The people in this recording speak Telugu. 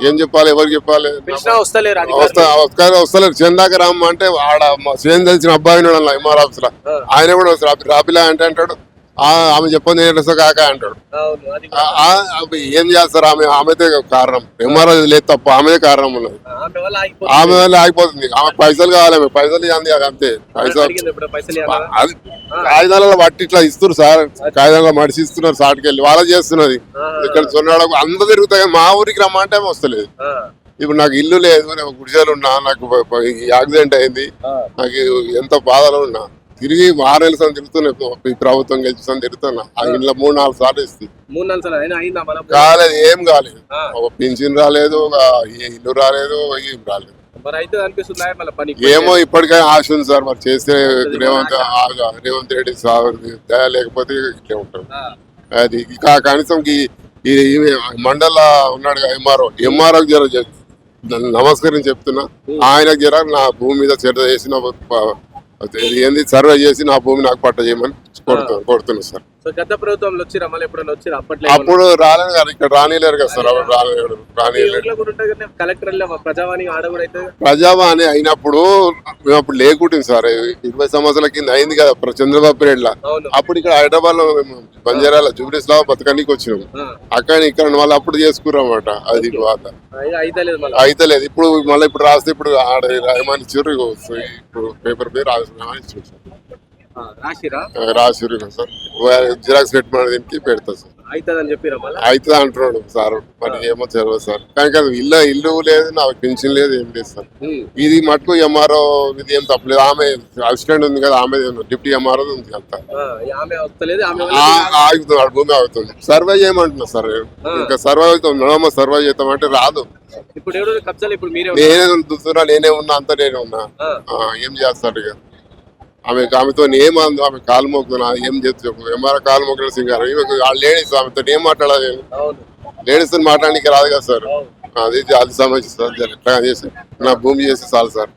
ఏం చెప్పాలి, ఎవరికి చెప్పాలి? వస్తలేరు వస్తలేరు. చందాక రామ్మ అంటే ఆడ చేయం తెలిసిన అబ్బాయి ఎంఆర్ ఆఫీస్ లో ఆయన కూడా వస్తారు. రాపిలా అంటే అంటాడు, ఆమె చెప్పండి నేను కాక అంటాడు. ఏం చేస్తారు? ఆమెతే కారణం. ఎంఆర్ఓ లేదు తప్ప ఆమెదే కారణం ఉన్నది. ఆమె వల్ల ఆగిపోతుంది. ఆమె పైసలు కావాలి, పైసలు ఇవ్వండి, అది అంతే. పైసలు అది కాగితాలలో పట్టి ఇట్లా ఇస్తున్నారు సార్, కాగితాలలో మడిసి ఇస్తున్నారు. సాటుకెళ్ళి వాళ్ళ చేస్తున్నది. ఇక్కడ చూడడం అందరూ తిరుగుతాయి. మా ఊరికి రమ్మంటే వస్తలేదు. ఇప్పుడు నాకు ఇల్లు లేదు, గుడిసెలు ఉన్నా, నాకు యాక్సిడెంట్ అయింది, నాకు ఎంత బాధలో ఉన్నా, తిరిగి 6 నెలల సార్లు తిరుగుతున్నా. ఈ ప్రభుత్వం గెలిచి తిరుగుతున్నా. ఆ ఇంట్లో 3-4 సార్లు ఇస్తుంది. కాలేదు, ఏం కాలేదు. ఒక పింఛన్ రాలేదు, ఒక ఇల్లు రాలేదు, ఏం రాలేదు. ఏమో ఇప్పటికైనా ఆశ ఉంది సార్. మరి చేస్తే రేవంత్ రెడ్డి సార్ దయ లేకపోతే ఇట్లే ఉంటారు. అది ఇంకా కనీసం ఈ మండల ఉన్నాడు ఎంఆర్ఓకి జర నమస్కరించి చెప్తున్నా. ఆయనకు జర నా భూమి మీద చర్య చేసిన ఏంది సర్వే చేసి నా భూమి నాకు పట్ట చేయమని కోరుతున్నా సార్. గత ప్రభుత్వంలో అప్పుడు రాలేదు కదా, ఇక్కడ రానిలేరు కదా సార్. ప్రజావాణి అయినప్పుడు మేము అప్పుడు లేకుంటుంది సార్. 20 సంవత్సరాల కింద అయింది కదా చంద్రబాబు పీరియడ్ లా. అప్పుడు ఇక్కడ హైదరాబాద్ లో బంజారాల జూబ్లీస్ లో బతకనికి వచ్చినాము. అక్కడ ఇక్కడ వాళ్ళు అప్పుడు చేసుకున్నామట. అది అయితే లేదు. ఇప్పుడు మళ్ళీ ఇప్పుడు రాస్తే ఇప్పుడు రాయమని ఇచ్చారు. ఇప్పుడు పేపర్ పేరు రాసిరు సార్. జిరాక్స్ పెట్టుకున్న దీనికి పెడతా సార్. అవుతుంది అంటున్నాడు సార్. మరి ఏమో తెలియదు సార్. కానీ ఇల్లు లేదు, నాకు పెన్షన్ లేదు, ఏం లేదు సార్. ఇది మటుకు ఎంఆర్ఓ ఇది ఏం తప్పలేదు. ఆమె అసిస్టెంట్ ఉంది కదా, ఆమె డిప్యూటీ ఎంఆర్ఓ ఉంది కదా, ఆగుతున్నాడు. భూమి ఆగుతుంది. సర్వే చేయమంటున్నా సార్. ఇంకా సర్వే అవుతుంది. సర్వే చేద్దామంటే రాదు. నేనే దుస్తున్నా, నేనే ఉన్నా, అంతా నేనే ఉన్నా. ఏం చేస్తాడు ఇక? ఆమెతో ఏమందు, ఆమె కాలు మోకుతున్నా, ఏం చేస్తు ఎంఆర్ కాలు మోకిన సింగారు. లేడీస్ ఆమెతో ఏం మాట్లాడాలి? లేడీస్ మాట్లాడడానికి రాదు కదా సార్. అది సమస్య సార్. ఎట్లా చేసి నా భూమి చేసి చాలు సార్.